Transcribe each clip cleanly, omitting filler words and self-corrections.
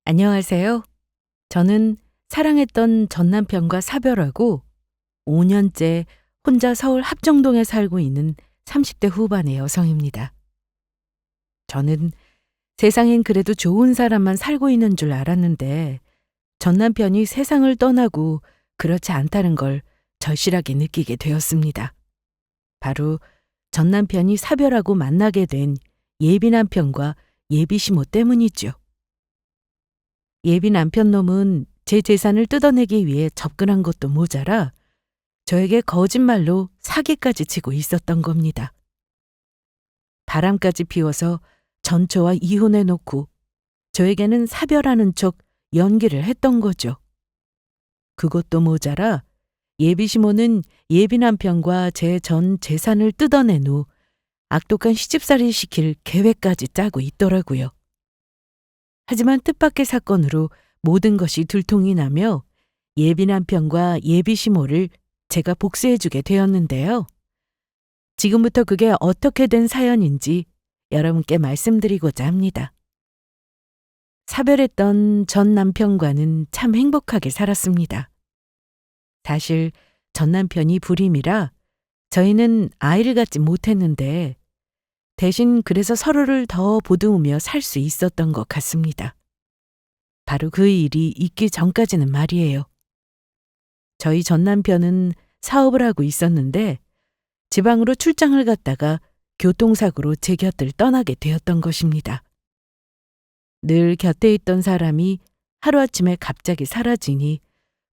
안녕하세요. 저는 사랑했던 전 남편과 사별하고 5년째 혼자 서울 합정동에 살고 있는 30대 후반의 여성입니다. 저는 세상엔 그래도 좋은 사람만 살고 있는 줄 알았는데 전 남편이 세상을 떠나고 그렇지 않다는 걸 절실하게 느끼게 되었습니다. 바로 전 남편이 사별하고 만나게 된 예비 남편과 예비 시모 때문이죠. 예비 남편 놈은 제 재산을 뜯어내기 위해 접근한 것도 모자라 저에게 거짓말로 사기까지 치고 있었던 겁니다. 바람까지 피워서 전처와 이혼해 놓고 저에게는 사별하는 척 연기를 했던 거죠. 그것도 모자라 예비 시모는 예비 남편과 제 전 재산을 뜯어낸 후 악독한 시집살이 시킬 계획까지 짜고 있더라고요. 하지만 뜻밖의 사건으로 모든 것이 들통이 나며 예비 남편과 예비 시모를 제가 복수해주게 되었는데요. 지금부터 그게 어떻게 된 사연인지 여러분께 말씀드리고자 합니다. 사별했던 전 남편과는 참 행복하게 살았습니다. 사실 전 남편이 불임이라 저희는 아이를 갖지 못했는데 대신 그래서 서로를 더 보듬으며 살 수 있었던 것 같습니다. 바로 그 일이 있기 전까지는 말이에요. 저희 전 남편은 사업을 하고 있었는데 지방으로 출장을 갔다가 교통사고로 제 곁을 떠나게 되었던 것입니다. 늘 곁에 있던 사람이 하루아침에 갑자기 사라지니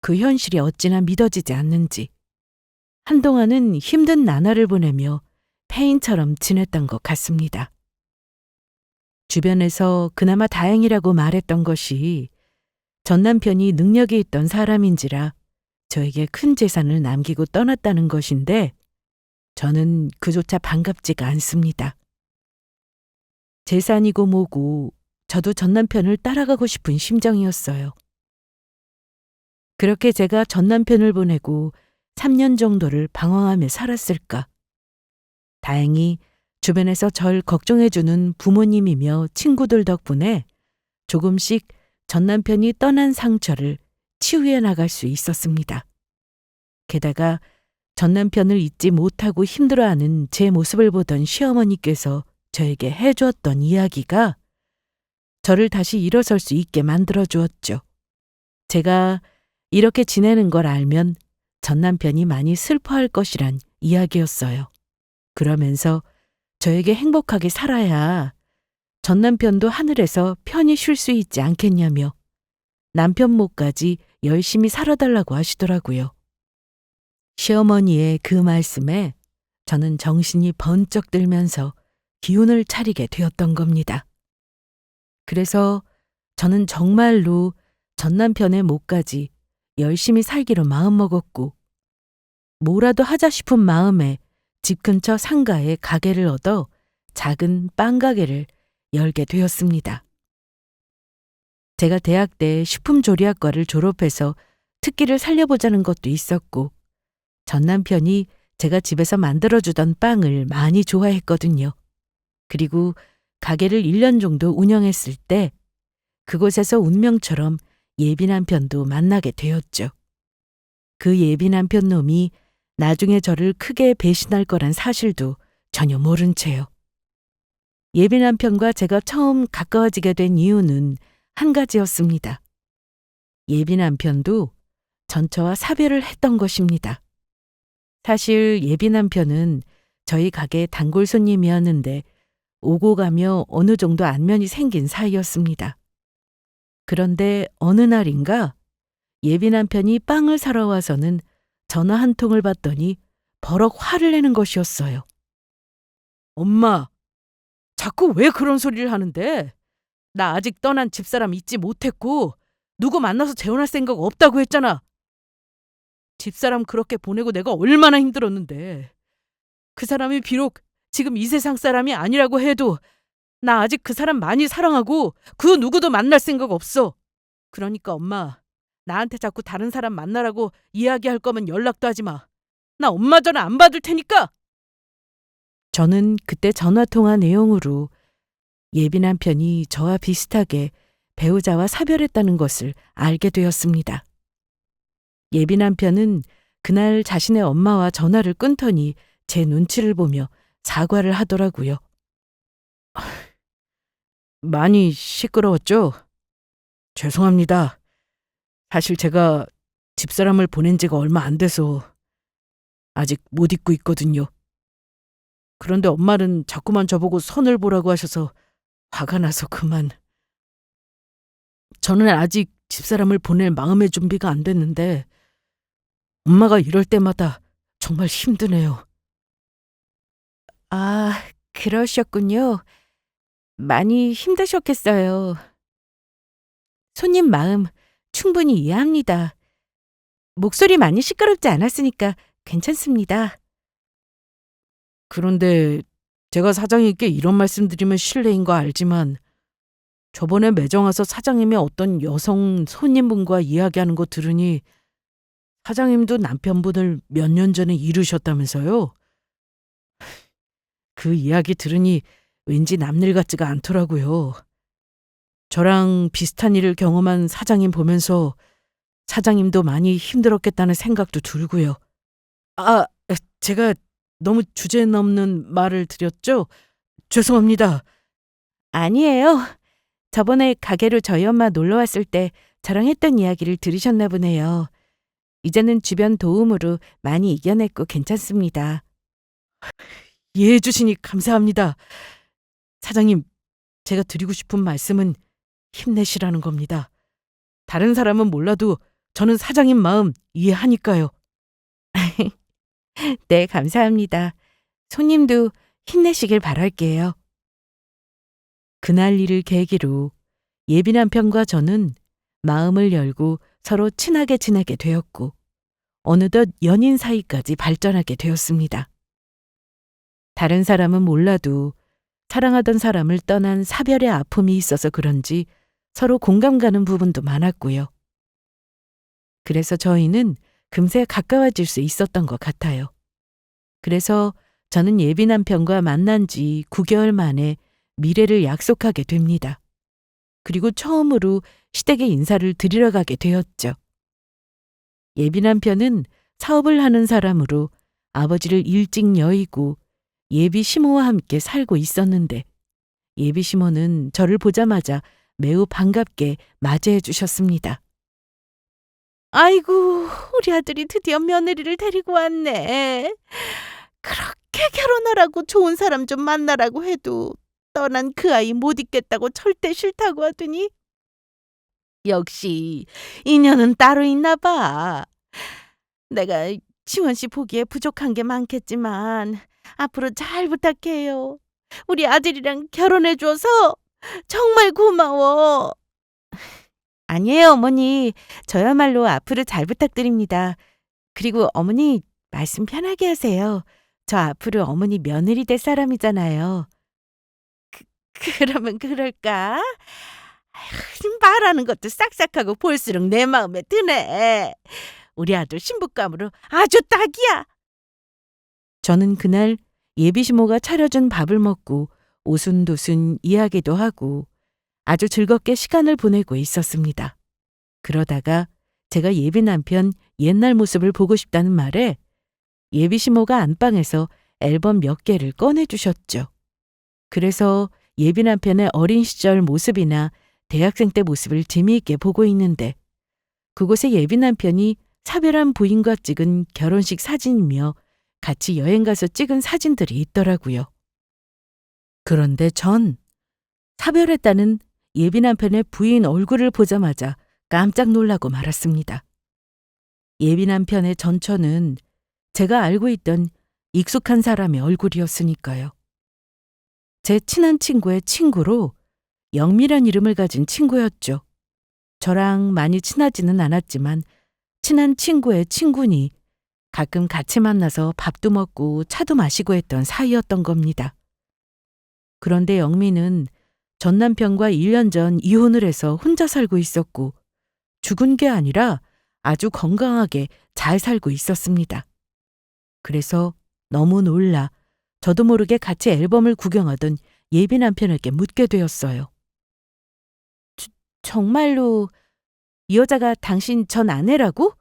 그 현실이 어찌나 믿어지지 않는지 한동안은 힘든 나날을 보내며 폐인처럼 지냈던 것 같습니다. 주변에서 그나마 다행이라고 말했던 것이 전 남편이 능력이 있던 사람인지라 저에게 큰 재산을 남기고 떠났다는 것인데 저는 그조차 반갑지가 않습니다. 재산이고 뭐고 저도 전 남편을 따라가고 싶은 심정이었어요. 그렇게 제가 전 남편을 보내고 3년 정도를 방황하며 살았을까. 다행히 주변에서 절 걱정해주는 부모님이며 친구들 덕분에 조금씩 전 남편이 떠난 상처를 치유해 나갈 수 있었습니다. 게다가 전 남편을 잊지 못하고 힘들어하는 제 모습을 보던 시어머니께서 저에게 해주었던 이야기가 저를 다시 일어설 수 있게 만들어 주었죠. 제가 이렇게 지내는 걸 알면 전 남편이 많이 슬퍼할 것이란 이야기였어요. 그러면서 저에게 행복하게 살아야 전 남편도 하늘에서 편히 쉴 수 있지 않겠냐며 남편 몫까지 열심히 살아달라고 하시더라고요. 시어머니의 그 말씀에 저는 정신이 번쩍 들면서 기운을 차리게 되었던 겁니다. 그래서 저는 정말로 전 남편의 몫까지 열심히 살기로 마음먹었고 뭐라도 하자 싶은 마음에 집 근처 상가에 가게를 얻어 작은 빵가게를 열게 되었습니다. 제가 대학 때 식품조리학과를 졸업해서 특기를 살려보자는 것도 있었고 전 남편이 제가 집에서 만들어주던 빵을 많이 좋아했거든요. 그리고 가게를 1년 정도 운영했을 때 그곳에서 운명처럼 예비 남편도 만나게 되었죠. 그 예비 남편 놈이 나중에 저를 크게 배신할 거란 사실도 전혀 모른 채요. 예비 남편과 제가 처음 가까워지게 된 이유는 한 가지였습니다. 예비 남편도 전처와 사별을 했던 것입니다. 사실 예비 남편은 저희 가게 단골 손님이었는데 오고 가며 어느 정도 안면이 생긴 사이였습니다. 그런데 어느 날인가 예비 남편이 빵을 사러 와서는 전화 한 통을 받더니 버럭 화를 내는 것이었어요. 엄마, 자꾸 왜 그런 소리를 하는데? 나 아직 떠난 집사람 잊지 못했고 누구 만나서 재혼할 생각 없다고 했잖아. 집사람 그렇게 보내고 내가 얼마나 힘들었는데. 그 사람이 비록 지금 이 세상 사람이 아니라고 해도 나 아직 그 사람 많이 사랑하고 그 누구도 만날 생각 없어. 그러니까 엄마, 나한테 자꾸 다른 사람 만나라고 이야기할 거면 연락도 하지 마. 나 엄마 전화 안 받을 테니까. 저는 그때 전화통화 내용으로 예비 남편이 저와 비슷하게 배우자와 사별했다는 것을 알게 되었습니다. 예비 남편은 그날 자신의 엄마와 전화를 끊더니 제 눈치를 보며 사과를 하더라고요. 많이 시끄러웠죠? 죄송합니다. 사실 제가 집사람을 보낸 지가 얼마 안 돼서 아직 못 잊고 있거든요. 그런데 엄마는 자꾸만 저보고 선을 보라고 하셔서 화가 나서 그만. 저는 아직 집사람을 보낼 마음의 준비가 안 됐는데 엄마가 이럴 때마다 정말 힘드네요. 아, 그러셨군요. 많이 힘드셨겠어요. 손님 마음 충분히 이해합니다. 목소리 많이 시끄럽지 않았으니까 괜찮습니다. 그런데 제가 사장님께 이런 말씀드리면 실례인 거 알지만 저번에 매장 와서 사장님이 어떤 여성 손님분과 이야기하는 거 들으니 사장님도 남편분을 몇 년 전에 잃으셨다면서요? 그 이야기 들으니 왠지 남일 같지가 않더라고요. 저랑 비슷한 일을 경험한 사장님 보면서 사장님도 많이 힘들었겠다는 생각도 들고요. 아, 제가 너무 주제 넘는 말을 드렸죠? 죄송합니다. 아니에요. 저번에 가게로 저희 엄마 놀러 왔을 때 저랑 했던 이야기를 들으셨나 보네요. 이제는 주변 도움으로 많이 이겨냈고 괜찮습니다. 이해해 주시니 감사합니다. 사장님, 제가 드리고 싶은 말씀은 힘내시라는 겁니다. 다른 사람은 몰라도 저는 사장님 마음 이해하니까요. 네, 감사합니다. 손님도 힘내시길 바랄게요. 그날 일을 계기로 예비 남편과 저는 마음을 열고 서로 친하게 지내게 되었고 어느덧 연인 사이까지 발전하게 되었습니다. 다른 사람은 몰라도 사랑하던 사람을 떠난 사별의 아픔이 있어서 그런지 서로 공감 가는 부분도 많았고요. 그래서 저희는 금세 가까워질 수 있었던 것 같아요. 그래서 저는 예비 남편과 만난 지 9개월 만에 미래를 약속하게 됩니다. 그리고 처음으로 시댁에 인사를 드리러 가게 되었죠. 예비 남편은 사업을 하는 사람으로 아버지를 일찍 여의고 예비 시모와 함께 살고 있었는데 예비 시모는 저를 보자마자 매우 반갑게 맞이해 주셨습니다. 아이고, 우리 아들이 드디어 며느리를 데리고 왔네. 그렇게 결혼하라고 좋은 사람 좀 만나라고 해도 떠난 그 아이 못 있겠다고 절대 싫다고 하더니 역시 인연은 따로 있나 봐. 내가 지원 씨 보기에 부족한 게 많겠지만 앞으로 잘 부탁해요. 우리 아들이랑 결혼해 줘서 정말 고마워. 아니에요, 어머니. 저야말로 앞으로 잘 부탁드립니다. 그리고 어머니 말씀 편하게 하세요. 저 앞으로 어머니 며느리 될 사람이잖아요. 그러면 그럴까? 아휴, 말하는 것도 싹싹하고 볼수록 내 마음에 드네. 우리 아들 신부감으로 아주 딱이야. 저는 그날 예비시모가 차려준 밥을 먹고 오순도순 이야기도 하고 아주 즐겁게 시간을 보내고 있었습니다. 그러다가 제가 예비 남편 옛날 모습을 보고 싶다는 말에 예비시모가 안방에서 앨범 몇 개를 꺼내주셨죠. 그래서 예비 남편의 어린 시절 모습이나 대학생 때 모습을 재미있게 보고 있는데 그곳에 예비 남편이 사별한 부인과 찍은 결혼식 사진이며 같이 여행 가서 찍은 사진들이 있더라고요. 그런데 전 사별했다는 예비 남편의 부인 얼굴을 보자마자 깜짝 놀라고 말았습니다. 예비 남편의 전처는 제가 알고 있던 익숙한 사람의 얼굴이었으니까요. 제 친한 친구의 친구로 영미란 이름을 가진 친구였죠. 저랑 많이 친하지는 않았지만 친한 친구의 친구니 가끔 같이 만나서 밥도 먹고 차도 마시고 했던 사이였던 겁니다. 그런데 영미는 전 남편과 1년 전 이혼을 해서 혼자 살고 있었고 죽은 게 아니라 아주 건강하게 잘 살고 있었습니다. 그래서 너무 놀라 저도 모르게 같이 앨범을 구경하던 예비 남편에게 묻게 되었어요. 정말로 이 여자가 당신 전 아내라고?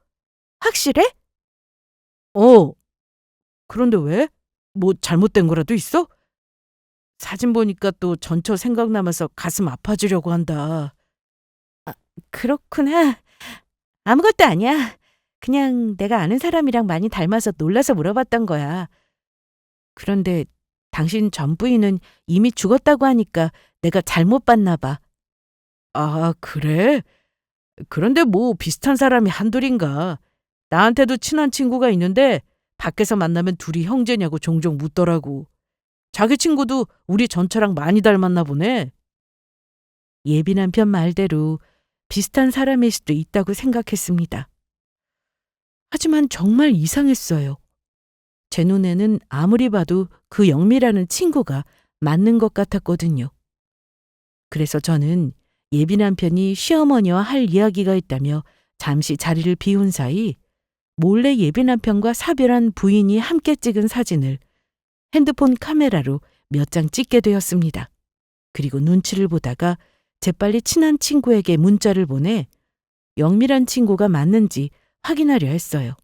확실해? 어, 그런데 왜? 뭐 잘못된 거라도 있어? 사진 보니까 또 전처 생각나면서 가슴 아파지려고 한다. 아, 그렇구나. 아무것도 아니야. 그냥 내가 아는 사람이랑 많이 닮아서 놀라서 물어봤던 거야. 그런데 당신 전 부인은 이미 죽었다고 하니까 내가 잘못 봤나 봐. 아, 그래? 그런데 뭐 비슷한 사람이 한둘인가. 나한테도 친한 친구가 있는데 밖에서 만나면 둘이 형제냐고 종종 묻더라고. 자기 친구도 우리 전처랑 많이 닮았나 보네. 예비 남편 말대로 비슷한 사람일 수도 있다고 생각했습니다. 하지만 정말 이상했어요. 제 눈에는 아무리 봐도 그 영미라는 친구가 맞는 것 같았거든요. 그래서 저는 예비 남편이 시어머니와 할 이야기가 있다며 잠시 자리를 비운 사이 몰래 예비 남편과 사별한 부인이 함께 찍은 사진을 핸드폰 카메라로 몇 장 찍게 되었습니다. 그리고 눈치를 보다가 재빨리 친한 친구에게 문자를 보내 영미란 친구가 맞는지 확인하려 했어요.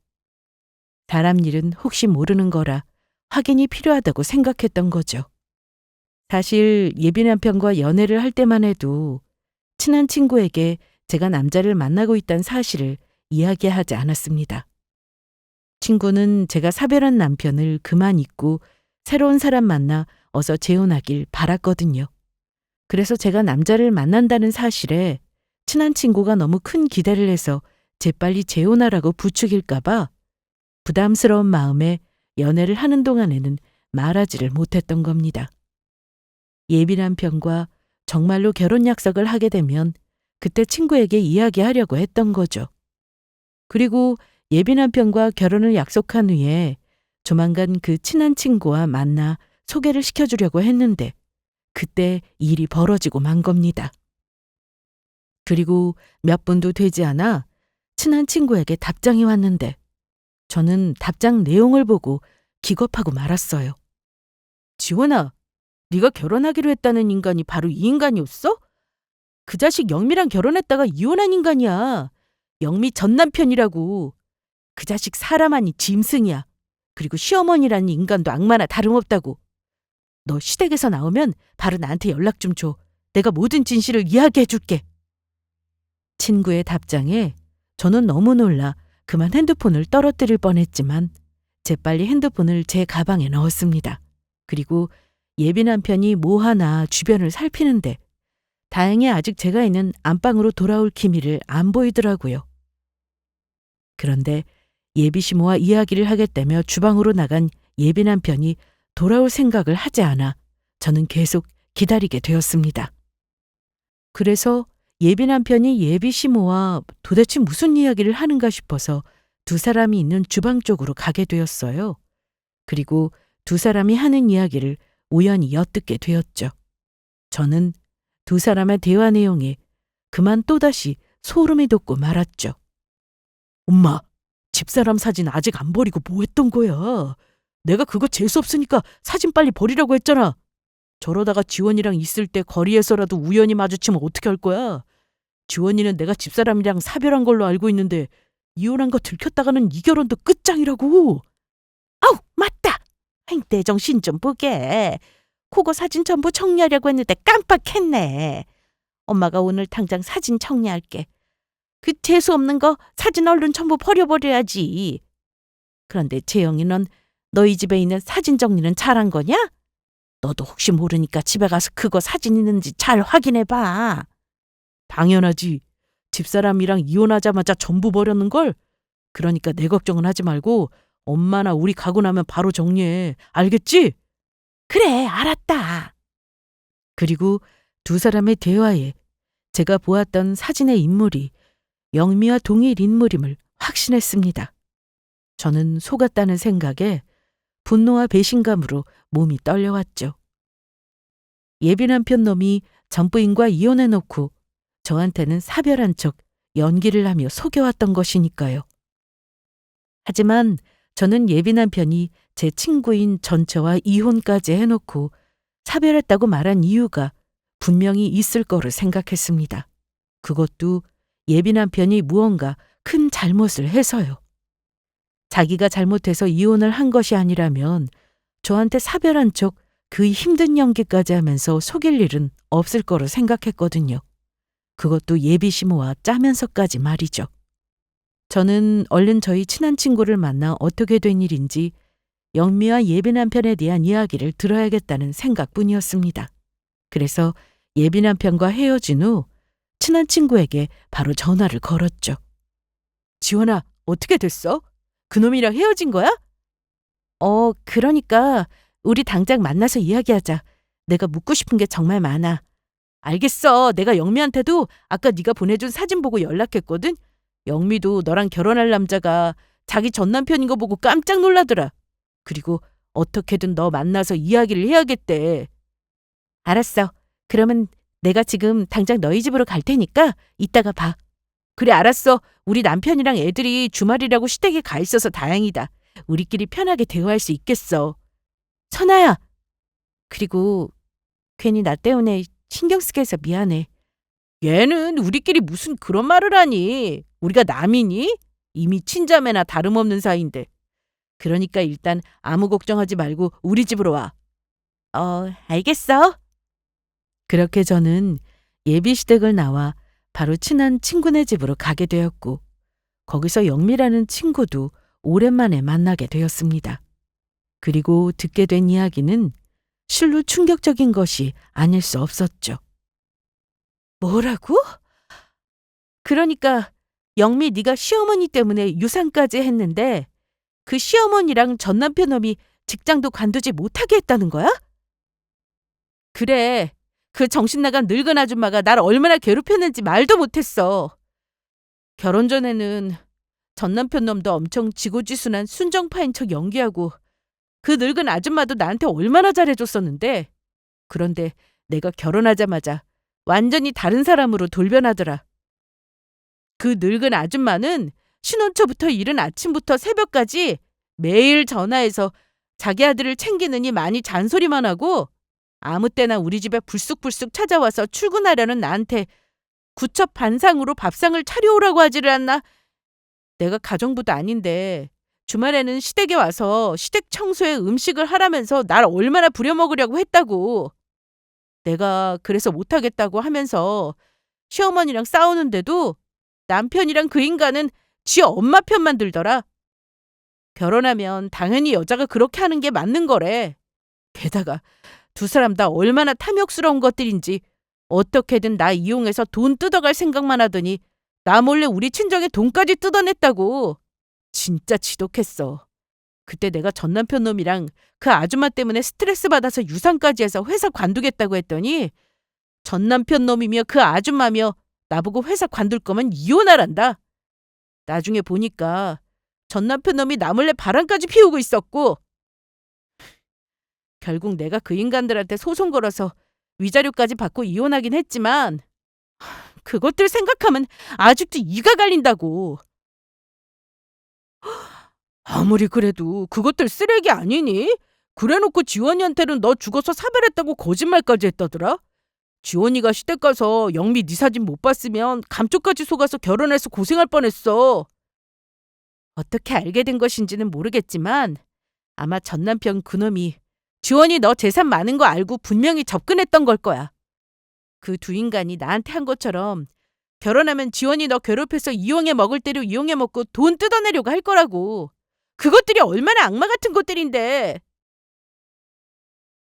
사람 일은 혹시 모르는 거라 확인이 필요하다고 생각했던 거죠. 사실 예비 남편과 연애를 할 때만 해도 친한 친구에게 제가 남자를 만나고 있다는 사실을 이야기하지 않았습니다. 친구는 제가 사별한 남편을 그만 잊고 새로운 사람 만나 어서 재혼하길 바랐거든요. 그래서 제가 남자를 만난다는 사실에 친한 친구가 너무 큰 기대를 해서 재빨리 재혼하라고 부추길까봐 부담스러운 마음에 연애를 하는 동안에는 말하지를 못했던 겁니다. 예비 남편과 정말로 결혼 약속을 하게 되면 그때 친구에게 이야기하려고 했던 거죠. 그리고 예비 남편과 결혼을 약속한 후에 조만간 그 친한 친구와 만나 소개를 시켜주려고 했는데 그때 일이 벌어지고 만 겁니다. 그리고 몇 분도 되지 않아 친한 친구에게 답장이 왔는데 저는 답장 내용을 보고 기겁하고 말았어요. 지원아, 네가 결혼하기로 했다는 인간이 바로 이 인간이었어? 그 자식 영미랑 결혼했다가 이혼한 인간이야. 영미 전 남편이라고. 그 자식 사람 아니 짐승이야. 그리고 시어머니라는 인간도 악마나 다름없다고. 너 시댁에서 나오면 바로 나한테 연락 좀 줘. 내가 모든 진실을 이야기해 줄게. 친구의 답장에 저는 너무 놀라 그만 핸드폰을 떨어뜨릴 뻔했지만 재빨리 핸드폰을 제 가방에 넣었습니다. 그리고 예비 남편이 뭐 하나 주변을 살피는데 다행히 아직 제가 있는 안방으로 돌아올 기미를 안 보이더라고요. 그런데 예비 시모와 이야기를 하겠다며 주방으로 나간 예비 남편이 돌아올 생각을 하지 않아 저는 계속 기다리게 되었습니다. 그래서 예비 남편이 예비 시모와 도대체 무슨 이야기를 하는가 싶어서 두 사람이 있는 주방 쪽으로 가게 되었어요. 그리고 두 사람이 하는 이야기를 우연히 엿듣게 되었죠. 저는 두 사람의 대화 내용에 그만 또다시 소름이 돋고 말았죠. 엄마, 집사람 사진 아직 안 버리고 뭐 했던 거야? 내가 그거 재수없으니까 사진 빨리 버리라고 했잖아. 저러다가 지원이랑 있을 때 거리에서라도 우연히 마주치면 어떻게 할 거야? 지원이는 내가 집사람이랑 사별한 걸로 알고 있는데 이혼한 거 들켰다가는 이 결혼도 끝장이라고. 아우, 맞다. 내 정신 좀 보게. 그거 사진 전부 정리하려고 했는데 깜빡했네. 엄마가 오늘 당장 사진 정리할게. 그 재수 없는 거 사진 얼른 전부 버려버려야지. 그런데 재영이 넌 너희 집에 있는 사진 정리는 잘한 거냐? 너도 혹시 모르니까 집에 가서 그거 사진 있는지 잘 확인해봐. 당연하지. 집사람이랑 이혼하자마자 전부 버렸는걸? 그러니까 내 걱정은 하지 말고 엄마나 우리 가고 나면 바로 정리해. 알겠지? 그래, 알았다. 그리고 두 사람의 대화에 제가 보았던 사진의 인물이 영미와 동일 인물임을 확신했습니다. 저는 속았다는 생각에 분노와 배신감으로 몸이 떨려왔죠. 예비 남편 놈이 전부인과 이혼해놓고 저한테는 사별한 척 연기를 하며 속여왔던 것이니까요. 하지만 저는 예비 남편이 제 친구인 전처와 이혼까지 해놓고 사별했다고 말한 이유가 분명히 있을 거로 생각했습니다. 그것도 예비 남편이 무언가 큰 잘못을 해서요. 자기가 잘못해서 이혼을 한 것이 아니라면 저한테 사별한 척 그 힘든 연기까지 하면서 속일 일은 없을 거로 생각했거든요. 그것도 예비 시모와 짜면서까지 말이죠. 저는 얼른 저희 친한 친구를 만나 어떻게 된 일인지 영미와 예비 남편에 대한 이야기를 들어야겠다는 생각뿐이었습니다. 그래서 예비 남편과 헤어진 후 친한 친구에게 바로 전화를 걸었죠. 지원아, 어떻게 됐어? 그놈이랑 헤어진 거야? 그러니까 우리 당장 만나서 이야기하자. 내가 묻고 싶은 게 정말 많아. 알겠어. 내가 영미한테도 아까 네가 보내준 사진 보고 연락했거든. 영미도 너랑 결혼할 남자가 자기 전 남편인 거 보고 깜짝 놀라더라. 그리고 어떻게든 너 만나서 이야기를 해야겠대. 알았어. 그러면 내가 지금 당장 너희 집으로 갈 테니까 이따가 봐. 그래, 알았어. 우리 남편이랑 애들이 주말이라고 시댁에 가 있어서 다행이다. 우리끼리 편하게 대화할 수 있겠어. 천아야. 그리고 괜히 나 때문에 신경 쓰게 해서 미안해. 얘는 우리끼리 무슨 그런 말을 하니? 우리가 남이니? 이미 친자매나 다름없는 사이인데. 그러니까 일단 아무 걱정하지 말고 우리 집으로 와. 알겠어. 그렇게 저는 예비 시댁을 나와 바로 친한 친구네 집으로 가게 되었고, 거기서 영미라는 친구도 오랜만에 만나게 되었습니다. 그리고 듣게 된 이야기는 실로 충격적인 것이 아닐 수 없었죠. 뭐라고? 그러니까 영미 네가 시어머니 때문에 유산까지 했는데 그 시어머니랑 전 남편 놈이 직장도 관두지 못하게 했다는 거야? 그래. 그 정신나간 늙은 아줌마가 날 얼마나 괴롭혔는지 말도 못했어. 결혼 전에는 전 남편 놈도 엄청 지고지순한 순정파인 척 연기하고 그 늙은 아줌마도 나한테 얼마나 잘해줬었는데, 그런데 내가 결혼하자마자 완전히 다른 사람으로 돌변하더라. 그 늙은 아줌마는 신혼 초부터 이른 아침부터 새벽까지 매일 전화해서 자기 아들을 챙기느니 많이 잔소리만 하고 아무 때나 우리 집에 불쑥불쑥 찾아와서 출근하려는 나한테 구첩 반상으로 밥상을 차려오라고 하지를 않나. 내가 가정부도 아닌데 주말에는 시댁에 와서 시댁 청소에 음식을 하라면서 날 얼마나 부려먹으려고 했다고. 내가 그래서 못하겠다고 하면서 시어머니랑 싸우는데도 남편이랑 그 인간은 지 엄마 편만 들더라. 결혼하면 당연히 여자가 그렇게 하는 게 맞는 거래. 게다가 두 사람 다 얼마나 탐욕스러운 것들인지 어떻게든 나 이용해서 돈 뜯어갈 생각만 하더니 나 몰래 우리 친정에 돈까지 뜯어냈다고. 진짜 지독했어. 그때 내가 전 남편 놈이랑 그 아줌마 때문에 스트레스 받아서 유산까지 해서 회사 관두겠다고 했더니 전 남편 놈이며 그 아줌마며 나보고 회사 관둘 거면 이혼하란다. 나중에 보니까 전 남편 놈이 나 몰래 바람까지 피우고 있었고, 결국 내가 그 인간들한테 소송 걸어서 위자료까지 받고 이혼하긴 했지만 그것들 생각하면 아직도 이가 갈린다고. 아무리 그래도 그것들 쓰레기 아니니? 그래놓고 지원이한테는 너 죽어서 사별했다고 거짓말까지 했다더라? 지원이가 시댁 가서 영미 네 사진 못 봤으면 감쪽까지 속아서 결혼해서 고생할 뻔했어. 어떻게 알게 된 것인지는 모르겠지만 아마 전 남편 그놈이 지원이 너 재산 많은 거 알고 분명히 접근했던 걸 거야. 그 두 인간이 나한테 한 것처럼 결혼하면 지원이 너 괴롭혀서 이용해 먹을 대로 이용해 먹고 돈 뜯어내려고 할 거라고. 그것들이 얼마나 악마 같은 것들인데.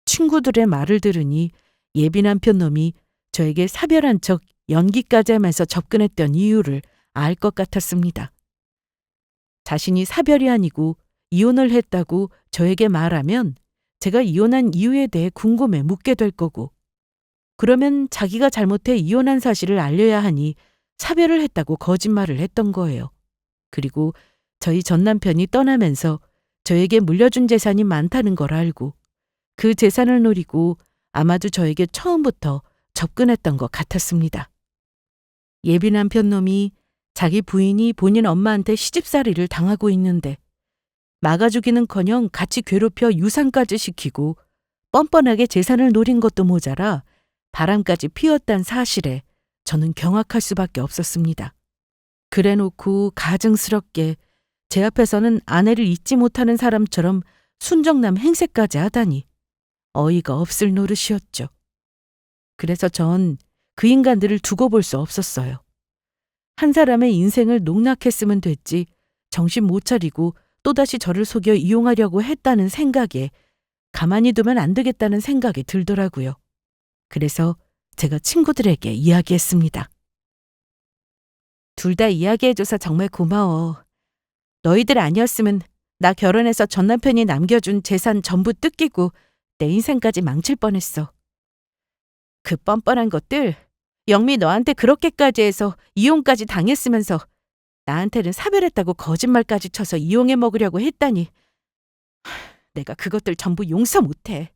친구들의 말을 들으니 예비 남편 놈이 저에게 사별한 척 연기까지 하면서 접근했던 이유를 알 것 같았습니다. 자신이 사별이 아니고 이혼을 했다고 저에게 말하면 제가 이혼한 이유에 대해 궁금해 묻게 될 거고, 그러면 자기가 잘못해 이혼한 사실을 알려야 하니 사별을 했다고 거짓말을 했던 거예요. 그리고 저희 전 남편이 떠나면서 저에게 물려준 재산이 많다는 걸 알고 그 재산을 노리고 아마도 저에게 처음부터 접근했던 것 같았습니다. 예비 남편 놈이 자기 부인이 본인 엄마한테 시집살이를 당하고 있는데 막아주기는커녕 같이 괴롭혀 유산까지 시키고 뻔뻔하게 재산을 노린 것도 모자라 바람까지 피웠단 사실에 저는 경악할 수밖에 없었습니다. 그래놓고 가증스럽게 제 앞에서는 아내를 잊지 못하는 사람처럼 순정남 행세까지 하다니 어이가 없을 노릇이었죠. 그래서 전 그 인간들을 두고 볼 수 없었어요. 한 사람의 인생을 농락했으면 됐지 정신 못 차리고 또다시 저를 속여 이용하려고 했다는 생각에 가만히 두면 안 되겠다는 생각이 들더라고요. 그래서 제가 친구들에게 이야기했습니다. 둘 다 이야기해줘서 정말 고마워. 너희들 아니었으면 나 결혼해서 전 남편이 남겨준 재산 전부 뜯기고 내 인생까지 망칠 뻔했어. 그 뻔뻔한 것들 영미 너한테 그렇게까지 해서 이용까지 당했으면서 나한테는 사별했다고 거짓말까지 쳐서 이용해 먹으려고 했다니 내가 그것들 전부 용서 못해.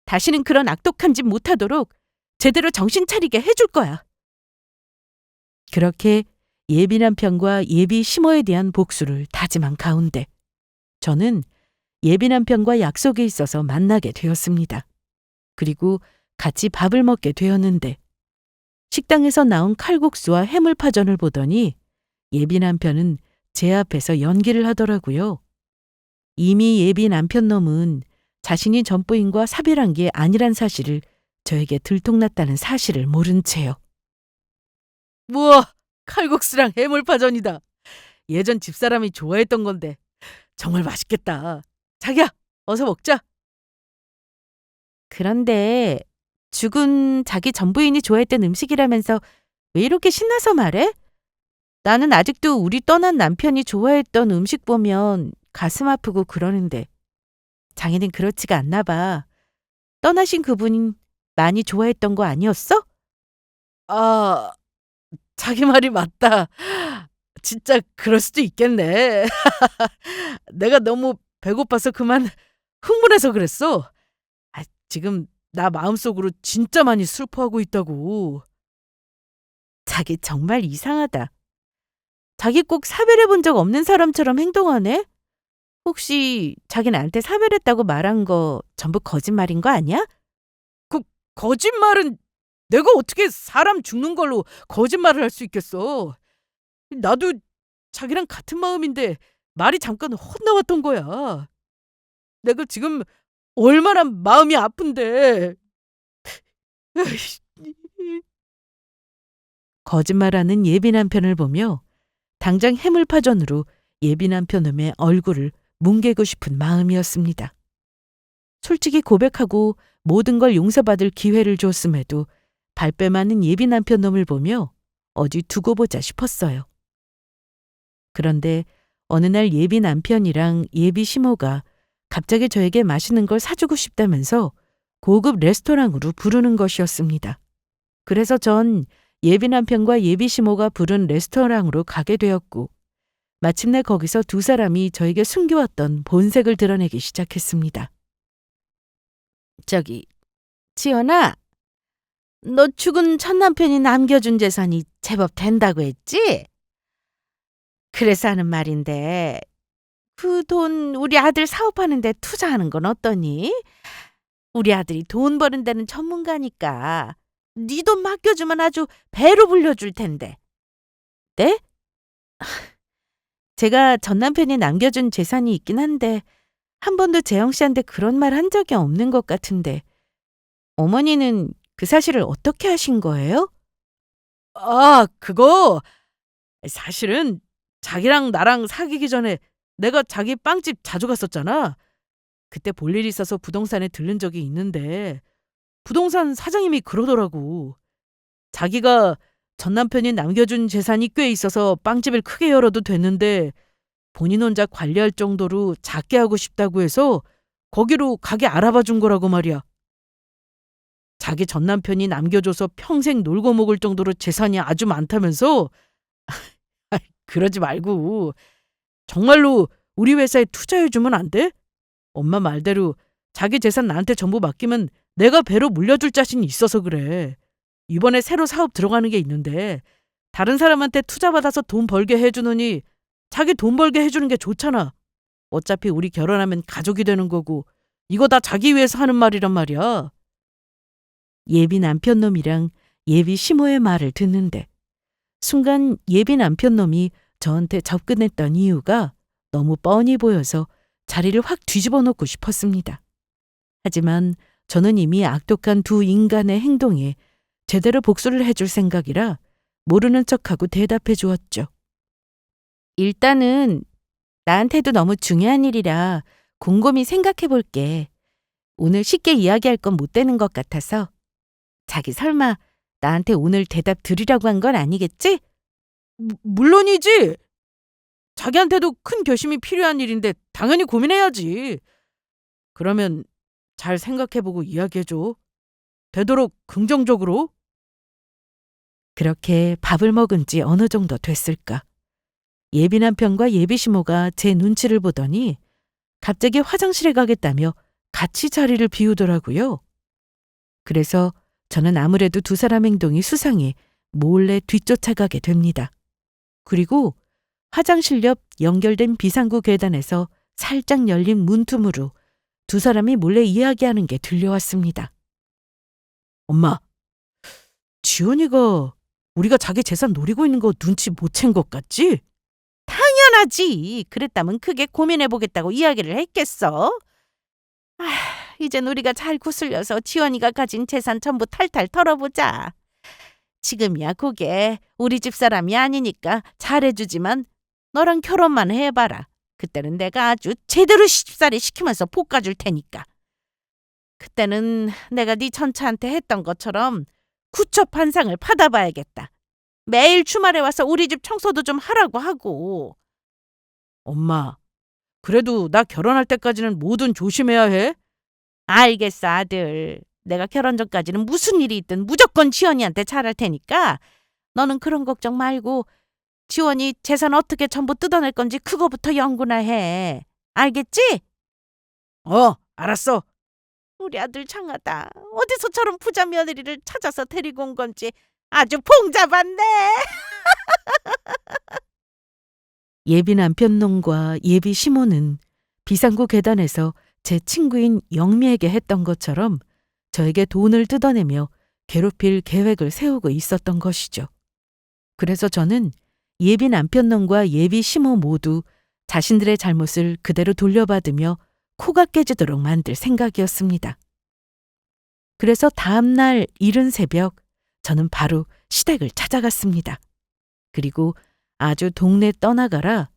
다시는 그런 악독한 짓 못하도록 제대로 정신 차리게 해줄 거야. 그렇게 예비 남편과 예비 시모에 대한 복수를 다짐한 가운데 저는 예비 남편과 약속이 있어서 만나게 되었습니다. 그리고 같이 밥을 먹게 되었는데 식당에서 나온 칼국수와 해물파전을 보더니 예비 남편은 제 앞에서 연기를 하더라고요. 이미 예비 남편 놈은 자신이 전부인과 사별한 게 아니란 사실을 저에게 들통났다는 사실을 모른 채요. 우와, 칼국수랑 해물파전이다. 예전 집사람이 좋아했던 건데 정말 맛있겠다. 자기야, 어서 먹자. 그런데 죽은 자기 전부인이 좋아했던 음식이라면서 왜 이렇게 신나서 말해? 나는 아직도 우리 떠난 남편이 좋아했던 음식 보면 가슴 아프고 그러는데 자기는 그렇지가 않나 봐. 떠나신 그분이 많이 좋아했던 거 아니었어? 아, 자기 말이 맞다. 진짜 그럴 수도 있겠네. 내가 너무 배고파서 그만 흥분해서 그랬어. 지금 나 마음속으로 진짜 많이 슬퍼하고 있다고. 자기 정말 이상하다. 자기 꼭 사별해 본 적 없는 사람처럼 행동하네? 혹시 자기 나한테 사별했다고 말한 거 전부 거짓말인 거 아니야? 그 거짓말은 내가 어떻게 사람 죽는 걸로 거짓말을 할 수 있겠어. 나도 자기랑 같은 마음인데 말이 잠깐 헛나왔던 거야. 내가 지금 얼마나 마음이 아픈데. 거짓말하는 예비 남편을 보며 당장 해물파전으로 예비 남편놈의 얼굴을 뭉개고 싶은 마음이었습니다. 솔직히 고백하고 모든 걸 용서받을 기회를 줬음에도 발뺌 많은 예비 남편놈을 보며 어디 두고 보자 싶었어요. 그런데 어느 날 예비 남편이랑 예비 시모가 갑자기 저에게 맛있는 걸 사주고 싶다면서 고급 레스토랑으로 부르는 것이었습니다. 그래서 전 예비 남편과 예비 시모가 부른 레스토랑으로 가게 되었고 마침내 거기서 두 사람이 저에게 숨겨왔던 본색을 드러내기 시작했습니다. 저기, 지연아, 너 죽은 첫 남편이 남겨준 재산이 제법 된다고 했지? 그래서 하는 말인데 그 돈 우리 아들 사업하는 데 투자하는 건 어떠니? 우리 아들이 돈 버는 데는 전문가니까 네 돈 맡겨주면 아주 배로 불려줄 텐데. 네? 제가 전 남편이 남겨준 재산이 있긴 한데 한 번도 재영 씨한테 그런 말 한 적이 없는 것 같은데 어머니는 그 사실을 어떻게 하신 거예요? 아, 그거 사실은 자기랑 나랑 사귀기 전에 내가 자기 빵집 자주 갔었잖아. 그때 볼 일이 있어서 부동산에 들른 적이 있는데 부동산 사장님이 그러더라고. 자기가 전 남편이 남겨준 재산이 꽤 있어서 빵집을 크게 열어도 됐는데 본인 혼자 관리할 정도로 작게 하고 싶다고 해서 거기로 가게 알아봐 준 거라고 말이야. 자기 전 남편이 남겨줘서 평생 놀고 먹을 정도로 재산이 아주 많다면서? 그러지 말고 정말로 우리 회사에 투자해주면 안 돼? 엄마 말대로 자기 재산 나한테 전부 맡기면 내가 배로 물려줄 자신이 있어서 그래. 이번에 새로 사업 들어가는 게 있는데 다른 사람한테 투자받아서 돈 벌게 해주느니 자기 돈 벌게 해주는 게 좋잖아. 어차피 우리 결혼하면 가족이 되는 거고 이거 다 자기 위해서 하는 말이란 말이야. 예비 남편놈이랑 예비 시모의 말을 듣는데 순간 예비 남편 놈이 저한테 접근했던 이유가 너무 뻔히 보여서 자리를 확 뒤집어 놓고 싶었습니다. 하지만 저는 이미 악독한 두 인간의 행동에 제대로 복수를 해줄 생각이라 모르는 척하고 대답해 주었죠. 일단은 나한테도 너무 중요한 일이라 곰곰이 생각해 볼게. 오늘 쉽게 이야기할 건 못 되는 것 같아서. 자기 설마 나한테 오늘 대답 드리라고 한 건 아니겠지? 물론이지. 자기한테도 큰 결심이 필요한 일인데 당연히 고민해야지. 그러면 잘 생각해보고 이야기해줘. 되도록 긍정적으로. 그렇게 밥을 먹은 지 어느 정도 됐을까. 예비 남편과 예비 시모가 제 눈치를 보더니 갑자기 화장실에 가겠다며 같이 자리를 비우더라고요. 그래서 저는 아무래도 두 사람 행동이 수상해 몰래 뒤쫓아가게 됩니다. 그리고 화장실 옆 연결된 비상구 계단에서 살짝 열린 문틈으로 두 사람이 몰래 이야기하는 게 들려왔습니다. 엄마, 지연이가 우리가 자기 재산 노리고 있는 거 눈치 못 챈 것 같지? 당연하지. 그랬다면 크게 고민해보겠다고 이야기를 했겠어. 이젠 우리가 잘 구슬려서 지연이가 가진 재산 전부 탈탈 털어보자. 지금이야 그게 우리 집 사람이 아니니까 잘해주지만 너랑 결혼만 해봐라. 그때는 내가 아주 제대로 시집살이 시키면서 볶아줄 테니까. 그때는 내가 네 천차한테 했던 것처럼 구처반상을 받아봐야겠다. 매일 주말에 와서 우리 집 청소도 좀 하라고 하고. 엄마, 그래도 나 결혼할 때까지는 뭐든 조심해야 해. 알겠어, 아들. 내가 결혼 전까지는 무슨 일이 있든 무조건 지원이한테 잘할 테니까 너는 그런 걱정 말고 지원이 재산 어떻게 전부 뜯어낼 건지 그거부터 연구나 해. 알겠지? 알았어. 우리 아들 장하다. 어디서 저런 부자 며느리를 찾아서 데리고 온 건지 아주 봉잡았네. 예비 남편 놈과 예비 시모는 비상구 계단에서 제 친구인 영미에게 했던 것처럼 저에게 돈을 뜯어내며 괴롭힐 계획을 세우고 있었던 것이죠. 그래서 저는 예비 남편 놈과 예비 시모 모두 자신들의 잘못을 그대로 돌려받으며 코가 깨지도록 만들 생각이었습니다. 그래서 다음 날 이른 새벽 저는 바로 시댁을 찾아갔습니다. 그리고 아주 동네 떠나가라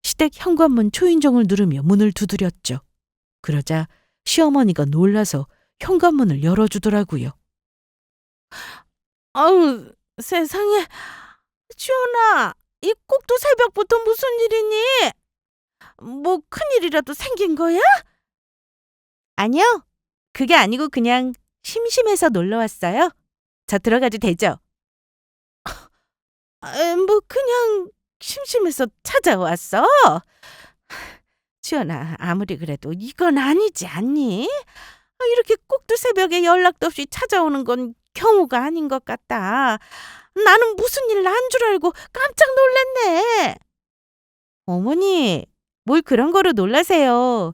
시댁 현관문 초인종을 누르며 문을 두드렸죠. 그러자 시어머니가 놀라서 현관문을 열어주더라고요. 아우, 세상에. 지원아, 이 꼭두 새벽부터 무슨 일이니? 뭐 큰일이라도 생긴 거야? 아니요. 그게 아니고 그냥 심심해서 놀러 왔어요. 저 들어가도 되죠? 뭐 그냥 심심해서 찾아왔어. 지연아, 아무리 그래도 이건 아니지 않니? 이렇게 꼭두 새벽에 연락도 없이 찾아오는 건 경우가 아닌 것 같다. 나는 무슨 일 난 줄 알고 깜짝 놀랐네. 어머니, 뭘 그런 거로 놀라세요.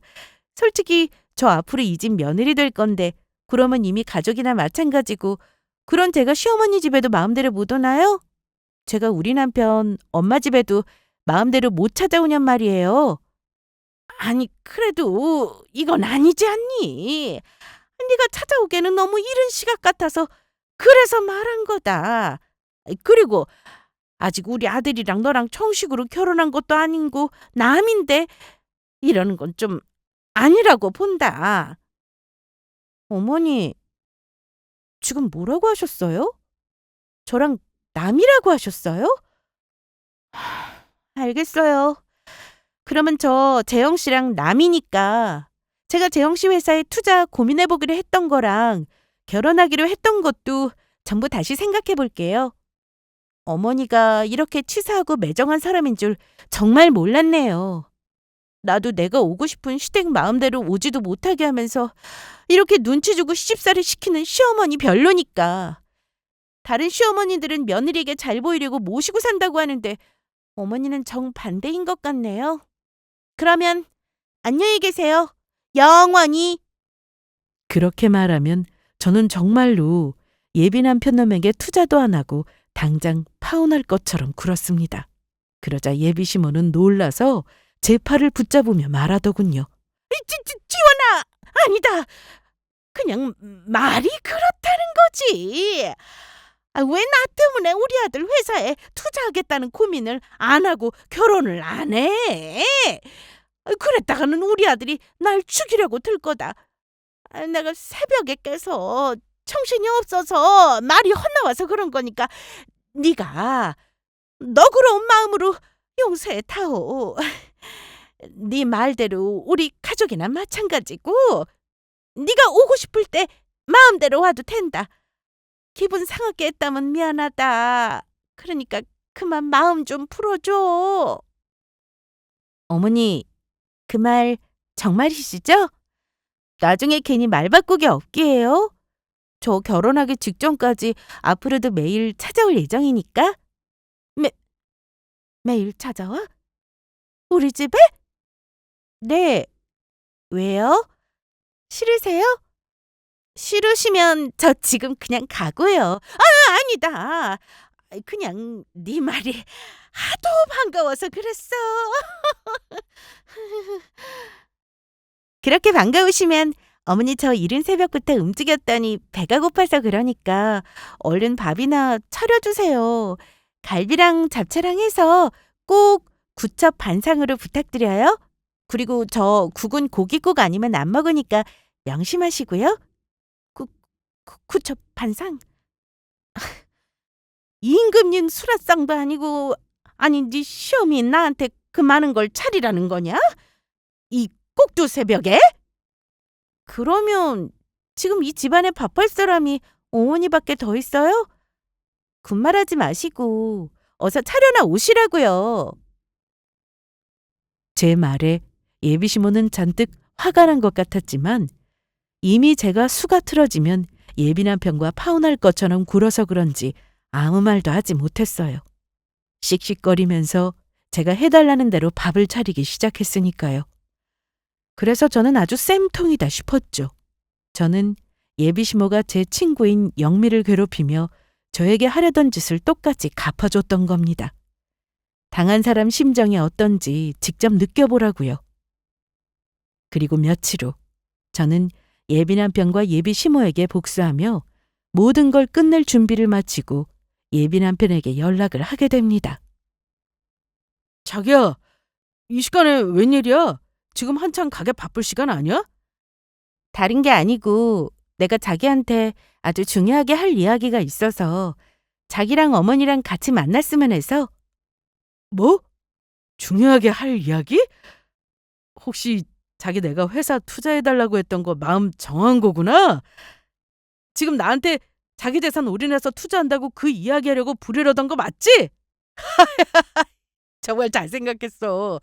솔직히 저 앞으로 이 집 며느리 될 건데 그러면 이미 가족이나 마찬가지고 그런 제가 시어머니 집에도 마음대로 못 오나요? 제가 우리 남편 엄마 집에도 마음대로 못 찾아오냔 말이에요. 아니 그래도 이건 아니지 않니? 네가 찾아오기에는 너무 이른 시각 같아서 그래서 말한 거다. 그리고 아직 우리 아들이랑 너랑 정식으로 결혼한 것도 아니고 남인데 이러는 건 좀 아니라고 본다. 어머니, 지금 뭐라고 하셨어요? 저랑 남이라고 하셨어요? 알겠어요. 그러면 저 재영 씨랑 남이니까 제가 재영 씨 회사에 투자 고민해보기로 했던 거랑 결혼하기로 했던 것도 전부 다시 생각해 볼게요. 어머니가 이렇게 치사하고 매정한 사람인 줄 정말 몰랐네요. 나도 내가 오고 싶은 시댁 마음대로 오지도 못하게 하면서 이렇게 눈치 주고 시집살이 시키는 시어머니 별로니까. 다른 시어머니들은 며느리에게 잘 보이려고 모시고 산다고 하는데 어머니는 정반대인 것 같네요. 그러면 안녕히 계세요. 영원히. 그렇게 말하면 저는 정말로 예비 남편 놈에게 투자도 안 하고 당장 파혼할 것처럼 굴었습니다. 그러자 예비 시모는 놀라서 제 팔을 붙잡으며 말하더군요. 지원아, 아니다. 그냥 말이 그렇다는 거지. 왜 나 때문에 우리 아들 회사에 투자하겠다는 고민을 안 하고 결혼을 안 해? 그랬다가는 우리 아들이 날 죽이려고 들 거다. 내가 새벽에 깨서 정신이 없어서 말이 헛나와서 그런 거니까 네가 너그러운 마음으로 용서해 타오. 네 말대로 우리 가족이나 마찬가지고 네가 오고 싶을 때 마음대로 와도 된다. 기분 상하게 했다면 미안하다. 그러니까 그만 마음 좀 풀어줘. 어머니, 그 말 정말이시죠? 나중에 괜히 말 바꾸기 없게 해요. 저 결혼하기 직전까지 앞으로도 매일 찾아올 예정이니까. 매일 찾아와? 우리 집에? 네. 왜요? 싫으세요? 싫으시면 저 지금 그냥 가고요. 아니다. 그냥 네 말이 하도 반가워서 그랬어. 그렇게 반가우시면 어머니 저 이른 새벽부터 움직였더니 배가 고파서 그러니까 얼른 밥이나 차려주세요. 갈비랑 잡채랑 해서 꼭 구첩 반상으로 부탁드려요. 그리고 저 국은 고깃국 아니면 안 먹으니까 명심하시고요. 구첩 반상? 임금님 수라상도 아니고 아니 네 시험이 나한테 그 많은 걸 차리라는 거냐? 이 꼭두 새벽에? 그러면 지금 이 집안에 밥할 사람이 어머니밖에 더 있어요? 군말하지 마시고 어서 차려나 오시라고요. 제 말에 예비 시모는 잔뜩 화가 난 것 같았지만 이미 제가 수가 틀어지면 예비 남편과 파혼할 것처럼 굴어서 그런지 아무 말도 하지 못했어요. 씩씩거리면서 제가 해달라는 대로 밥을 차리기 시작했으니까요. 그래서 저는 아주 쌤통이다 싶었죠. 저는 예비 시모가 제 친구인 영미를 괴롭히며 저에게 하려던 짓을 똑같이 갚아줬던 겁니다. 당한 사람 심정이 어떤지 직접 느껴보라고요. 그리고 며칠 후 저는 예비 남편과 예비 시모에게 복수하며 모든 걸 끝낼 준비를 마치고 예비 남편에게 연락을 하게 됩니다. 자기야, 이 시간에 웬일이야? 지금 한창 가게 바쁠 시간 아니야? 다른 게 아니고 내가 자기한테 아주 중요하게 할 이야기가 있어서 자기랑 어머니랑 같이 만났으면 해서. 뭐? 중요하게 할 이야기? 혹시 자기 내가 회사 투자해달라고 했던 거 마음 정한 거구나? 지금 나한테 자기 재산 올인해서 투자한다고 그 이야기하려고 부르려던 거 맞지? 정말 잘 생각했어.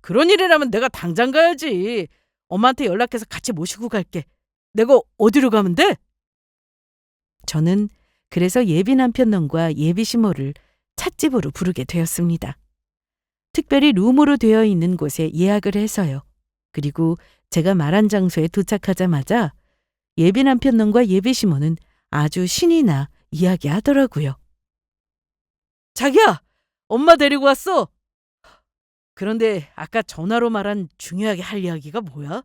그런 일이라면 내가 당장 가야지. 엄마한테 연락해서 같이 모시고 갈게. 내가 어디로 가면 돼? 저는 그래서 예비 남편 놈과 예비 시모를 찻집으로 부르게 되었습니다. 특별히 룸으로 되어 있는 곳에 예약을 해서요. 그리고 제가 말한 장소에 도착하자마자 예비 남편 놈과 예비 시모는 아주 신이 나 이야기하더라고요. 자기야, 엄마 데리고 왔어. 그런데 아까 전화로 말한 중요하게 할 이야기가 뭐야?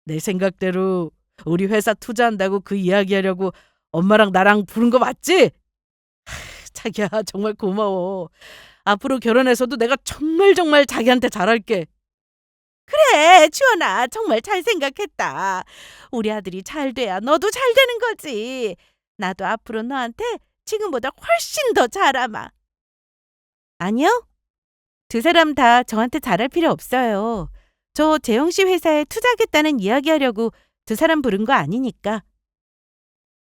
내 생각대로 우리 회사 투자한다고 그 이야기하려고 엄마랑 나랑 부른 거 맞지? 자기야, 정말 고마워. 앞으로 결혼해서도 내가 정말 자기한테 잘할게. 그래, 주연아, 정말 잘 생각했다. 우리 아들이 잘 돼야 너도 잘 되는 거지. 나도 앞으로 너한테 지금보다 훨씬 더 잘하마. 아니요. 두 사람 다 저한테 잘할 필요 없어요. 저 재영 씨 회사에 투자하겠다는 이야기하려고 두 사람 부른 거 아니니까.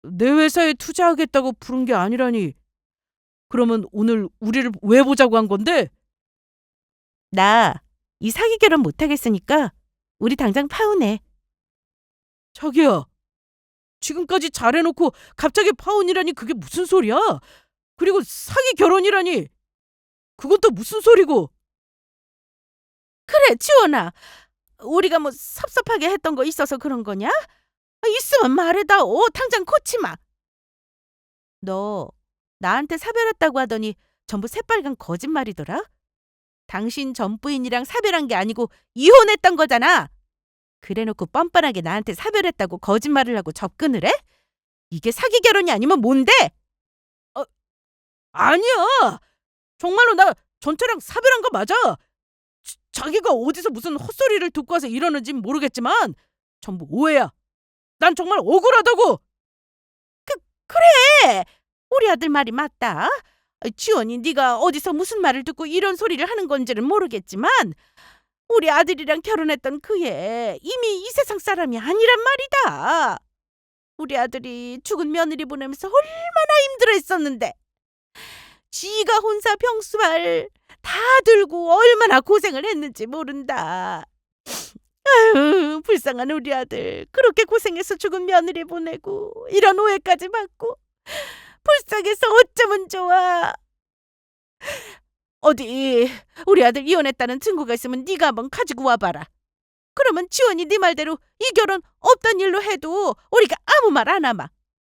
내 회사에 투자하겠다고 부른 게 아니라니. 그러면 오늘 우리를 왜 보자고 한 건데? 나 이 사기 결혼 못하겠으니까 우리 당장 파혼해. 자기야, 지금까지 잘해놓고 갑자기 파혼이라니 그게 무슨 소리야? 그리고 사기 결혼이라니 그건 또 무슨 소리고? 그래, 지원아. 우리가 뭐 섭섭하게 했던 거 있어서 그런 거냐? 있으면 말해다오. 당장 고치마. 너 나한테 사별했다고 하더니 전부 새빨간 거짓말이더라? 당신 전 부인이랑 사별한 게 아니고 이혼했던 거잖아. 그래놓고 뻔뻔하게 나한테 사별했다고 거짓말을 하고 접근을 해? 이게 사기 결혼이 아니면 뭔데? 어, 아니야. 정말로 나 전태랑 사별한 거 맞아. 자기가 어디서 무슨 헛소리를 듣고 와서 이러는진 모르겠지만 전부 오해야. 난 정말 억울하다고. 그래. 우리 아들 말이 맞다. 지원이 네가 어디서 무슨 말을 듣고 이런 소리를 하는 건지는 모르겠지만 우리 아들이랑 결혼했던 그애 이미 이 세상 사람이 아니란 말이다. 우리 아들이 죽은 며느리 보내면서 얼마나 힘들어했었는데 지가 혼사 병수발 다 들고 얼마나 고생을 했는지 모른다. 아유, 불쌍한 우리 아들. 그렇게 고생해서 죽은 며느리 보내고 이런 오해까지 받고 불쌍해서 어쩌면 좋아. 어디 우리 아들 이혼했다는 증거가 있으면 네가 한번 가지고 와봐라. 그러면 지원이 네 말대로 이 결혼 없던 일로 해도 우리가 아무 말 안 하마.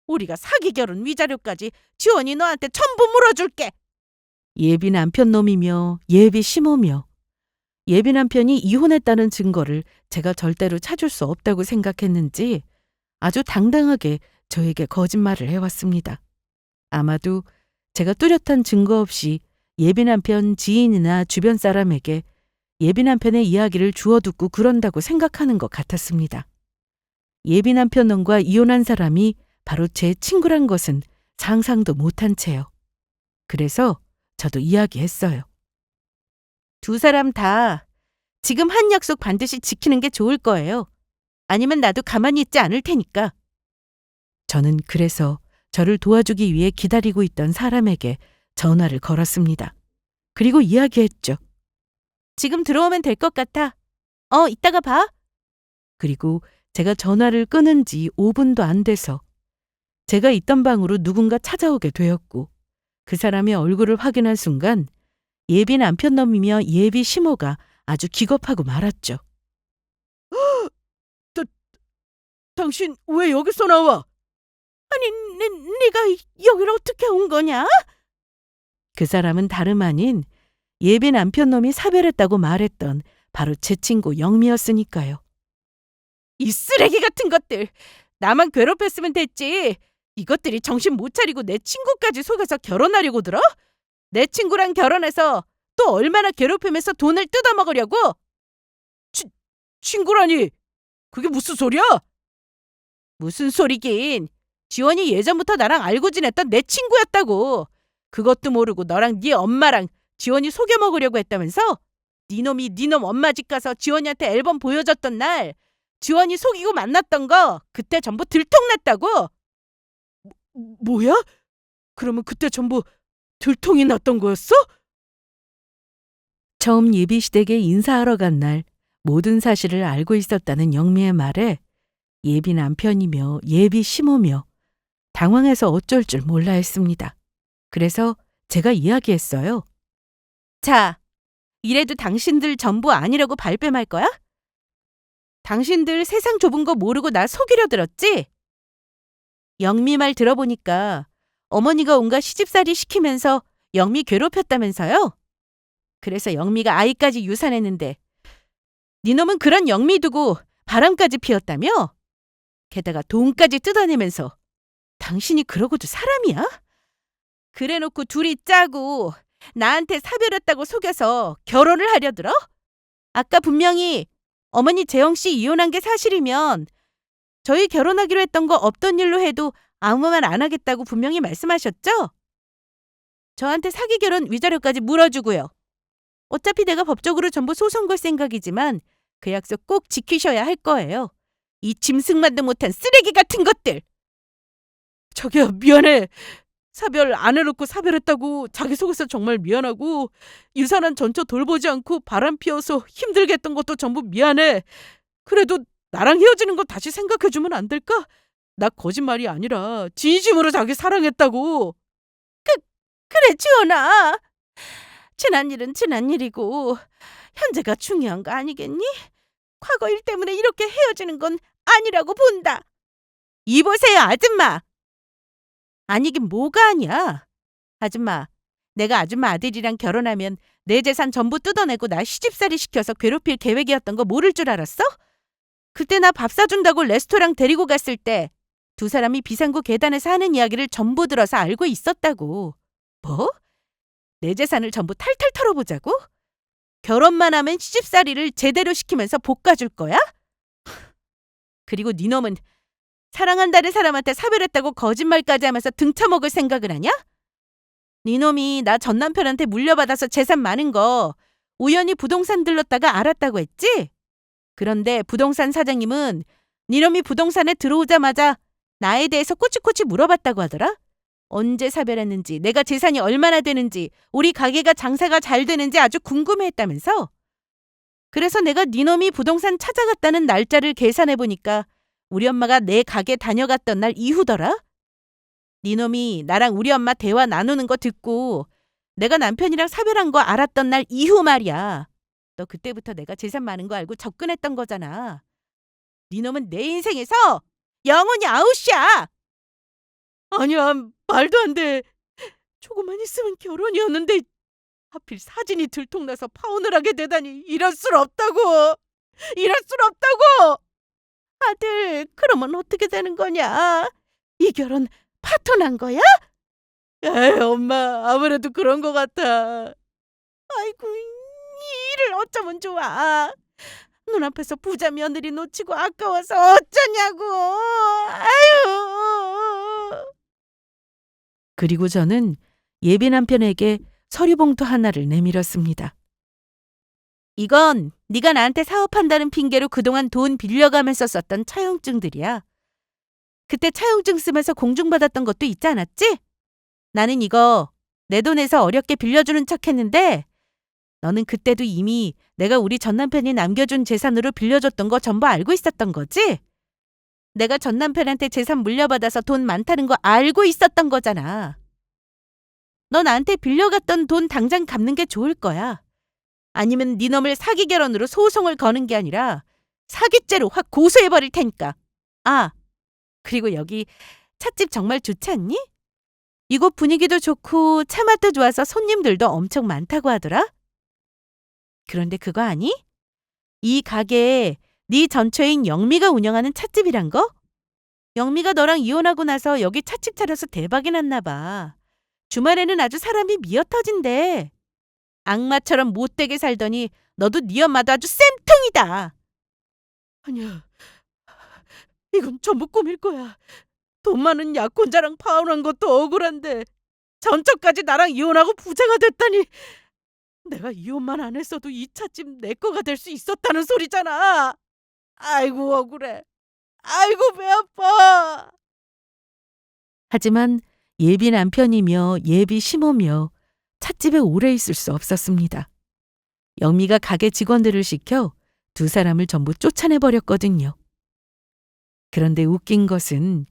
우리가 사기 결혼 위자료까지 지원이 너한테 전부 물어줄게. 예비 남편 놈이며 예비 시모며 예비 남편이 이혼했다는 증거를 제가 절대로 찾을 수 없다고 생각했는지 아주 당당하게 저에게 거짓말을 해왔습니다. 아마도 제가 뚜렷한 증거 없이 예비 남편 지인이나 주변 사람에게 예비 남편의 이야기를 주워듣고 그런다고 생각하는 것 같았습니다. 예비 남편 놈과 이혼한 사람이 바로 제 친구란 것은 상상도 못한 채요. 그래서 저도 이야기했어요. 두 사람 다 지금 한 약속 반드시 지키는 게 좋을 거예요. 아니면 나도 가만히 있지 않을 테니까. 저는 그래서 저를 도와주기 위해 기다리고 있던 사람에게 전화를 걸었습니다. 그리고 이야기했죠. 지금 들어오면 될 것 같아. 이따가 봐. 그리고 제가 전화를 끊은 지 5분도 안 돼서 제가 있던 방으로 누군가 찾아오게 되었고 그 사람의 얼굴을 확인한 순간 예비 남편 놈이며 예비 시모가 아주 기겁하고 말았죠. 당신 왜 여기서 나와? 아니, 네가 여기를 어떻게 온 거냐? 그 사람은 다름 아닌 예비 남편 놈이 사별했다고 말했던 바로 제 친구 영미였으니까요. 이 쓰레기 같은 것들! 나만 괴롭혔으면 됐지. 이것들이 정신 못 차리고 내 친구까지 속여서 결혼하려고 들어? 내 친구랑 결혼해서 또 얼마나 괴롭히면서 돈을 뜯어먹으려고? 친구라니! 그게 무슨 소리야? 무슨 소리긴. 지원이 예전부터 나랑 알고 지냈던 내 친구였다고. 그것도 모르고 너랑 네 엄마랑 지원이 속여먹으려고 했다면서? 네 놈이 네 놈 엄마 집 가서 지원이한테 앨범 보여줬던 날 지원이 속이고 만났던 거 그때 전부 들통났다고? 뭐야? 그러면 그때 전부 들통이 났던 거였어? 처음 예비시댁에 인사하러 간 날 모든 사실을 알고 있었다는 영미의 말에 예비 남편이며 예비 시모며 당황해서 어쩔 줄 몰라 했습니다. 그래서 제가 이야기했어요. 자, 이래도 당신들 전부 아니라고 발뺌할 거야? 당신들 세상 좁은 거 모르고 나 속이려 들었지? 영미 말 들어보니까 어머니가 온갖 시집살이 시키면서 영미 괴롭혔다면서요? 그래서 영미가 아이까지 유산했는데 네 놈은 그런 영미 두고 바람까지 피웠다며? 게다가 돈까지 뜯어내면서 당신이 그러고도 사람이야? 그래놓고 둘이 짜고 나한테 사별했다고 속여서 결혼을 하려 들어? 아까 분명히 어머니 재영씨 이혼한 게 사실이면 저희 결혼하기로 했던 거 없던 일로 해도 아무 말 안 하겠다고 분명히 말씀하셨죠? 저한테 사기 결혼 위자료까지 물어주고요. 어차피 내가 법적으로 전부 소송 걸 생각이지만 그 약속 꼭 지키셔야 할 거예요. 이 짐승만도 못한 쓰레기 같은 것들! 자기야, 미안해. 사별 안 해놓고 사별했다고 자기 속에서 정말 미안하고 유산한 전처 돌보지 않고 바람 피워서 힘들게 했던 것도 전부 미안해. 그래도 나랑 헤어지는 거 다시 생각해주면 안 될까? 나 거짓말이 아니라 진심으로 자기 사랑했다고. 그래 지원아. 지난 일은 지난 일이고 현재가 중요한 거 아니겠니? 과거 일 때문에 이렇게 헤어지는 건 아니라고 본다. 이보세요 아줌마. 아니긴 뭐가 아니야. 아줌마, 내가 아줌마 아들이랑 결혼하면 내 재산 전부 뜯어내고 나 시집살이 시켜서 괴롭힐 계획이었던 거 모를 줄 알았어? 그때 나 밥 사준다고 레스토랑 데리고 갔을 때 두 사람이 비상구 계단에서 하는 이야기를 전부 들어서 알고 있었다고. 뭐? 내 재산을 전부 탈탈 털어보자고? 결혼만 하면 시집살이를 제대로 시키면서 볶아줄 거야? 그리고 네 놈은 사랑한다는 사람한테 사별했다고 거짓말까지 하면서 등쳐먹을 생각을 하냐? 네 놈이 나 전 남편한테 물려받아서 재산 많은 거 우연히 부동산 들렀다가 알았다고 했지? 그런데 부동산 사장님은 네 놈이 부동산에 들어오자마자 나에 대해서 꼬치꼬치 물어봤다고 하더라? 언제 사별했는지, 내가 재산이 얼마나 되는지, 우리 가게가 장사가 잘 되는지 아주 궁금해했다면서? 그래서 내가 네 놈이 부동산 찾아갔다는 날짜를 계산해보니까 우리 엄마가 내 가게 다녀갔던 날 이후더라? 네 놈이 나랑 우리 엄마 대화 나누는 거 듣고 내가 남편이랑 사별한 거 알았던 날 이후 말이야. 너 그때부터 내가 재산 많은 거 알고 접근했던 거잖아. 네 놈은 내 인생에서 영원히 아웃이야! 아니야, 말도 안 돼. 조금만 있으면 결혼이었는데 하필 사진이 들통나서 파혼을 하게 되다니 이럴 순 없다고! 이럴 순 없다고! 아들, 그러면 어떻게 되는 거냐? 이 결혼 파토난 거야? 에이, 엄마, 아무래도 그런 것 같아. 아이고, 이 일을 어쩌면 좋아. 눈앞에서 부자 며느리 놓치고 아까워서 어쩌냐고. 아유. 그리고 저는 예비 남편에게 서류 봉투 하나를 내밀었습니다. 이건 네가 나한테 사업한다는 핑계로 그동안 돈 빌려가면서 썼던 차용증들이야. 그때 차용증 쓰면서 공중받았던 것도 있지 않았지? 나는 이거 내 돈에서 어렵게 빌려주는 척했는데 너는 그때도 이미 내가 우리 전 남편이 남겨준 재산으로 빌려줬던 거 전부 알고 있었던 거지? 내가 전 남편한테 재산 물려받아서 돈 많다는 거 알고 있었던 거잖아. 너 나한테 빌려갔던 돈 당장 갚는 게 좋을 거야. 아니면 네 놈을 사기 결혼으로 소송을 거는 게 아니라 사기죄로 확 고소해버릴 테니까. 아, 그리고 여기 찻집 정말 좋지 않니? 이곳 분위기도 좋고 차 맛도 좋아서 손님들도 엄청 많다고 하더라. 그런데 그거 아니? 이 가게에 네 전처인 영미가 운영하는 찻집이란 거? 영미가 너랑 이혼하고 나서 여기 찻집 차려서 대박이 났나 봐. 주말에는 아주 사람이 미어터진대. 악마처럼 못되게 살더니 너도 네 엄마도 아주 쌤통이다. 아니야, 이건 전부 꿈일 거야. 돈 많은 약혼자랑 파혼한 것도 억울한데 전처까지 나랑 이혼하고 부자가 됐다니. 내가 이혼만 안 했어도 이 찻집 내 거가 될 수 있었다는 소리잖아. 아이고 억울해. 아이고 배 아파. 하지만 예비 남편이며 예비 시모며 찻집에 오래 있을 수 없었습니다. 영미가 가게 직원들을 시켜 두 사람을 전부 쫓아내버렸거든요. 그런데 웃긴 것은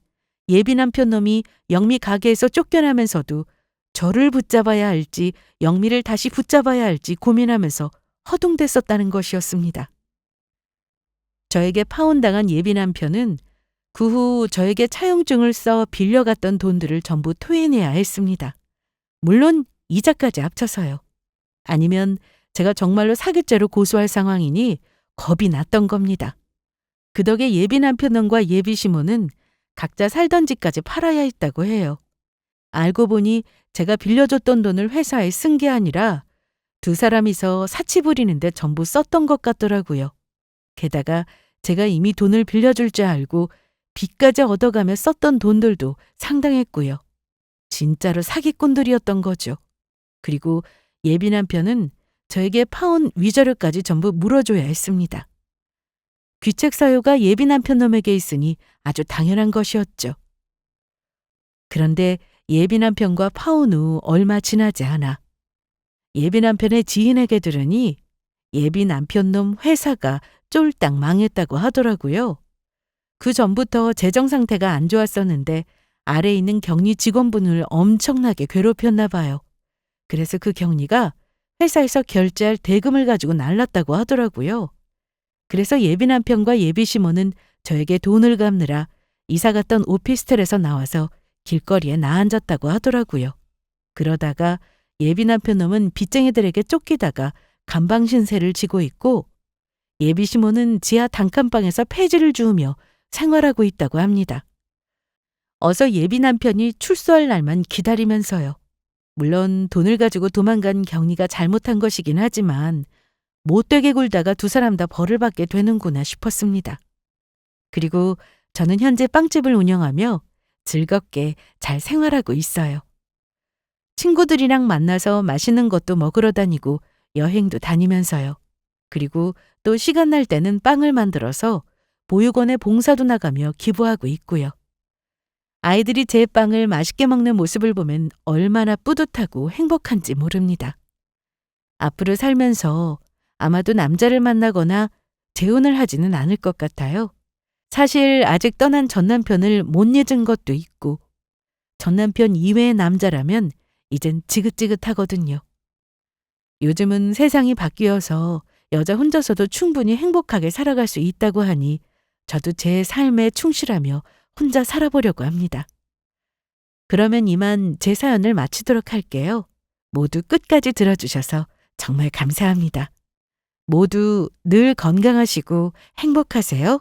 예비 남편 놈이 영미 가게에서 쫓겨나면서도 저를 붙잡아야 할지 영미를 다시 붙잡아야 할지 고민하면서 허둥댔었다는 것이었습니다. 저에게 파혼당한 예비 남편은 그 후 저에게 차용증을 써 빌려갔던 돈들을 전부 토해내야 했습니다. 물론 이자까지 합쳐서요. 아니면 제가 정말로 사기죄로 고소할 상황이니 겁이 났던 겁니다. 그 덕에 예비 남편과 예비 시모는 각자 살던 집까지 팔아야 했다고 해요. 알고 보니 제가 빌려줬던 돈을 회사에 쓴 게 아니라 두 사람이서 사치 부리는데 전부 썼던 것 같더라고요. 게다가 제가 이미 돈을 빌려줄 줄 알고 빚까지 얻어가며 썼던 돈들도 상당했고요. 진짜로 사기꾼들이었던 거죠. 그리고 예비 남편은 저에게 파혼 위자료까지 전부 물어줘야 했습니다. 귀책 사유가 예비 남편 놈에게 있으니 아주 당연한 것이었죠. 그런데 예비 남편과 파혼 후 얼마 지나지 않아 예비 남편의 지인에게 들으니 예비 남편 놈 회사가 쫄딱 망했다고 하더라고요. 그 전부터 재정 상태가 안 좋았었는데 아래에 있는 격리 직원분을 엄청나게 괴롭혔나 봐요. 그래서 그 격리가 회사에서 결제할 대금을 가지고 날랐다고 하더라고요. 그래서 예비 남편과 예비 시모는 저에게 돈을 갚느라 이사 갔던 오피스텔에서 나와서 길거리에 나앉았다고 하더라고요. 그러다가 예비 남편 놈은 빚쟁이들에게 쫓기다가 간방 신세를 지고 있고 예비 시모는 지하 단칸방에서 폐지를 주우며 생활하고 있다고 합니다. 어서 예비 남편이 출소할 날만 기다리면서요. 물론 돈을 가지고 도망간 경리가 잘못한 것이긴 하지만 못되게 굴다가 두 사람 다 벌을 받게 되는구나 싶었습니다. 그리고 저는 현재 빵집을 운영하며 즐겁게 잘 생활하고 있어요. 친구들이랑 만나서 맛있는 것도 먹으러 다니고 여행도 다니면서요. 그리고 또 시간 날 때는 빵을 만들어서 보육원에 봉사도 나가며 기부하고 있고요. 아이들이 제 빵을 맛있게 먹는 모습을 보면 얼마나 뿌듯하고 행복한지 모릅니다. 앞으로 살면서 아마도 남자를 만나거나 재혼을 하지는 않을 것 같아요. 사실 아직 떠난 전 남편을 못 잊은 것도 있고 전 남편 이외의 남자라면 이젠 지긋지긋하거든요. 요즘은 세상이 바뀌어서 여자 혼자서도 충분히 행복하게 살아갈 수 있다고 하니 저도 제 삶에 충실하며 혼자 살아보려고 합니다. 그러면 이만 제 사연을 마치도록 할게요. 모두 끝까지 들어주셔서 정말 감사합니다. 모두 늘 건강하시고 행복하세요.